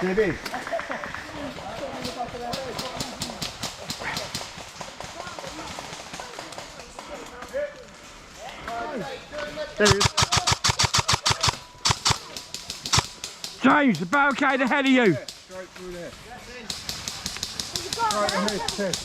JB. There he is. James, the barricade ahead of you. Yeah, straight through there. Right ahead,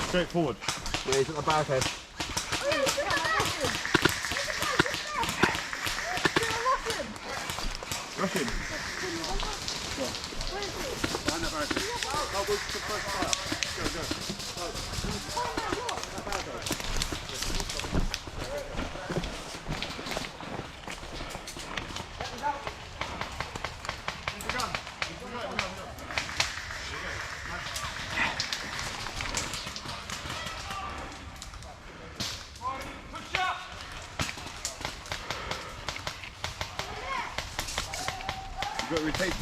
straight forward. Yeah, he's at the barricade. Rush him.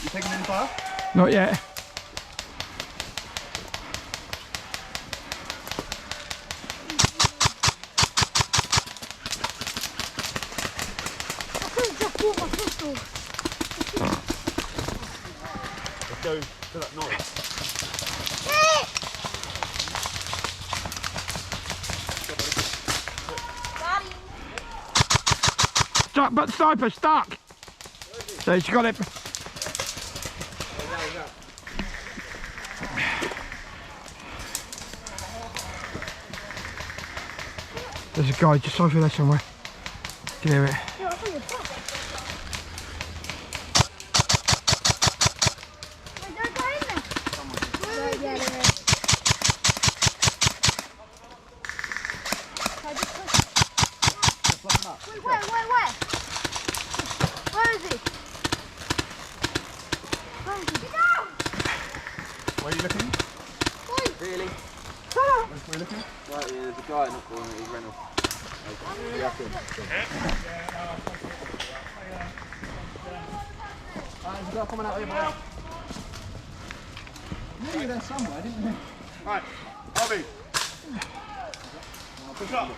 You taking any fire? Not yet. Let's go to that noise. Stuck, but sniper stuck. So she's got it. There's a guy just over there somewhere. Can you hear it? Where is he? Where are you looking? Really? Where are you looking? Right, yeah, there's a guy not calling it, he's Reynolds. There's a guy coming out here, boy. You knew you were there somewhere, didn't you? Right, Bobby. Push up.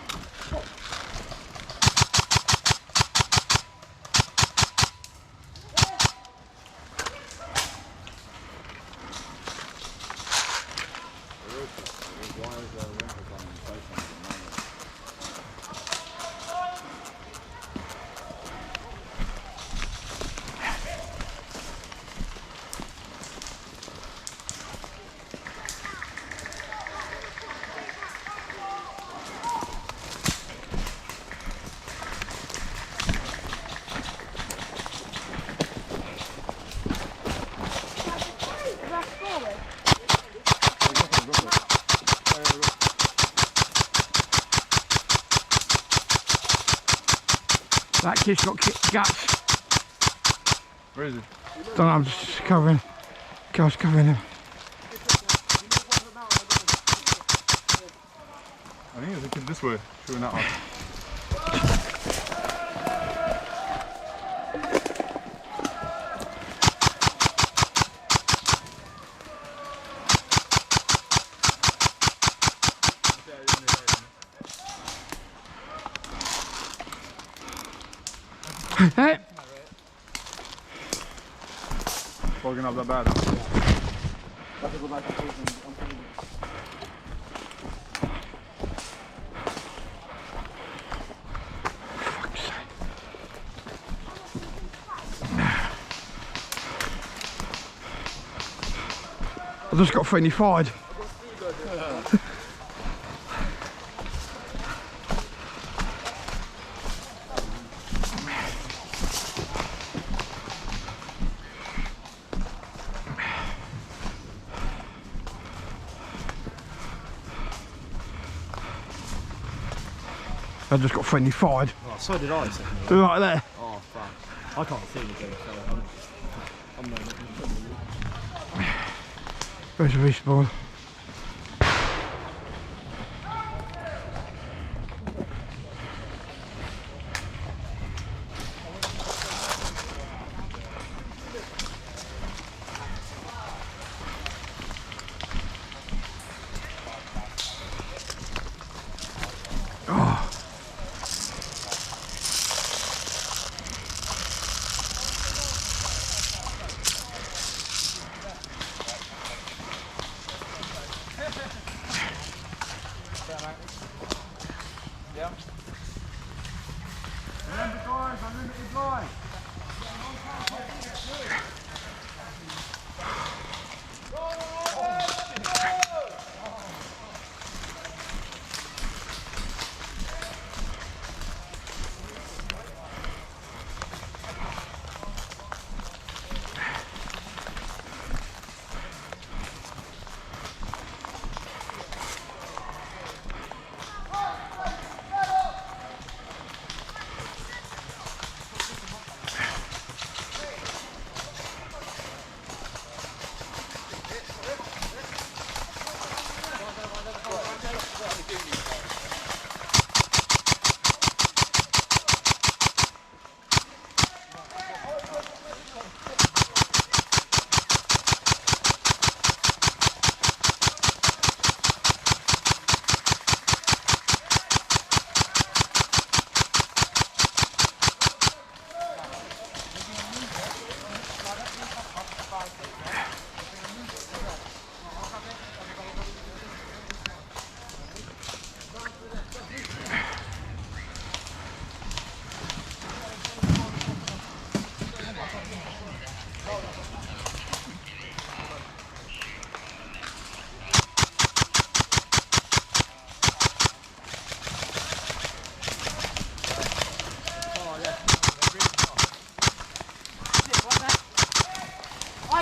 That kid's got guts. Where is he? Don't know, I'm just covering. God's covering him. I think there's a kid this way, shooting that one. Hey! Fogging up that bad, huh? Fuck's sake. I just got friendly fired. I just got friendly fired. Oh, so did I. Right there. Oh, fuck. I can't see anything, so I'm not looking. Where's the respawn?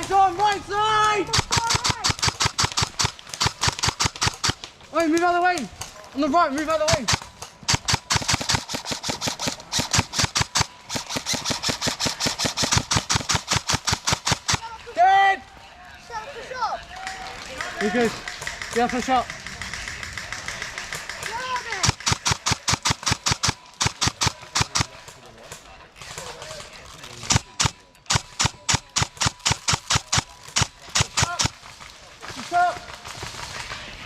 Lights on, right side! Wait, move out of the way! On the right, move out of the way! Dead! You're good. Yeah, push up.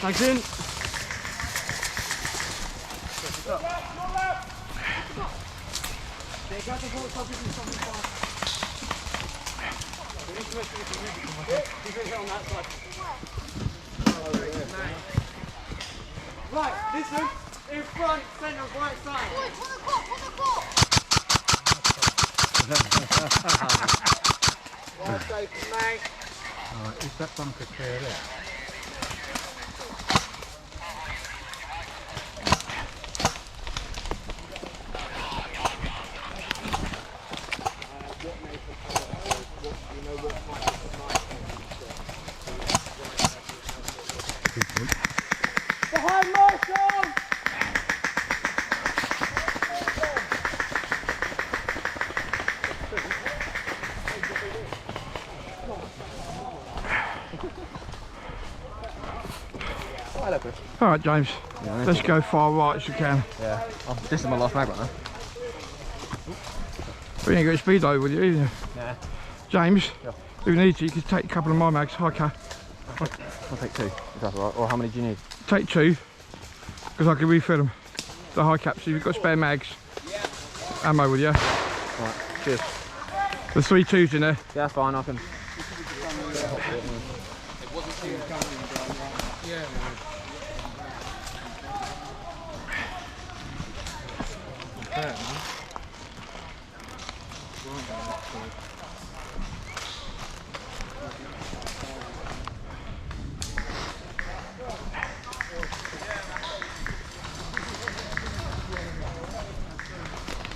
Tags in. Right, listen, in front, centre, right side. Well safe, mate. Alright, is that bunker clear there? Behind Marshall! Alright, James. Yeah, Let's go far right as you can. Yeah. Oh, this is my last mag right now. But you ain't got your speed over with you, either. Yeah. James, Yeah. if you need to, you can take a couple of my mags. Okay. I'll take 2, if that's alright. Or how many do you need? Take 2, because I can refill them. The high caps, so you've got spare mags. Ammo with you. Alright, cheers. There's 3 2s in there. Yeah, that's fine, I can.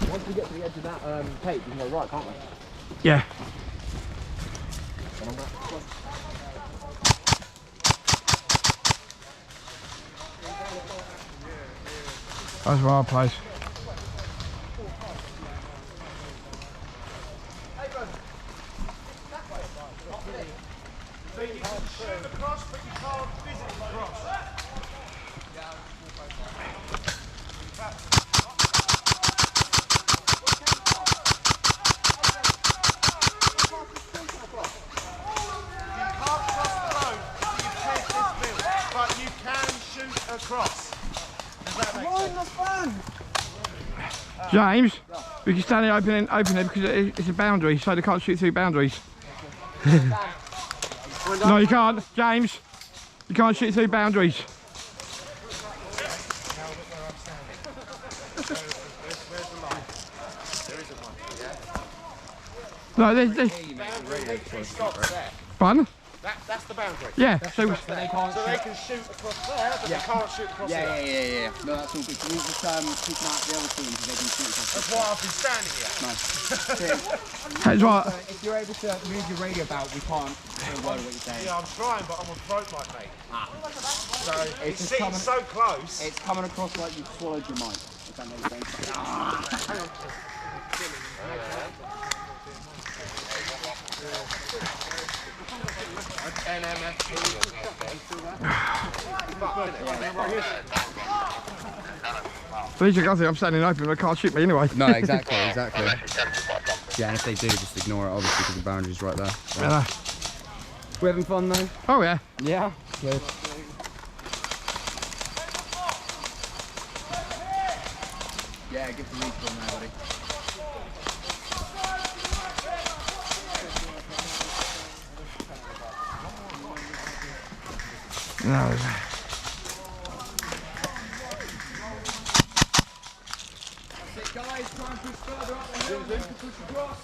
Once we get to the edge of that tape, we can go right, can't we? Yeah. That's my place. So you can shoot across, but you can't physically cross. Across. Does that make sense? James, we can stand it open it because it's a boundary, so they can't shoot through boundaries. No, you can't, James. You can't shoot through boundaries. No, there's fun. That's the boundary. Yeah, so they can shoot across there, but they can't shoot across there. Yeah. No, that's all good. Can we just keep out the other team because they can shoot across? That's why I've been standing here. that's right. If you're able to move your radio about, we can't hear a word of what you're saying. Yeah, I'm trying, but I'm on throat mic, mate. So it's just sitting so close. It's coming across like you've swallowed your mic. If that makes sense. Hang on. These are guys I'm standing open, they can't shoot me anyway. No, exactly. Yeah, and if they do, just ignore it, obviously, because the boundary's right there. So. Yeah. We're having fun, though? Oh yeah. Yeah. Good. Yeah, give the lead from there, buddy. No. Guys, try and push further up the hill, then push across.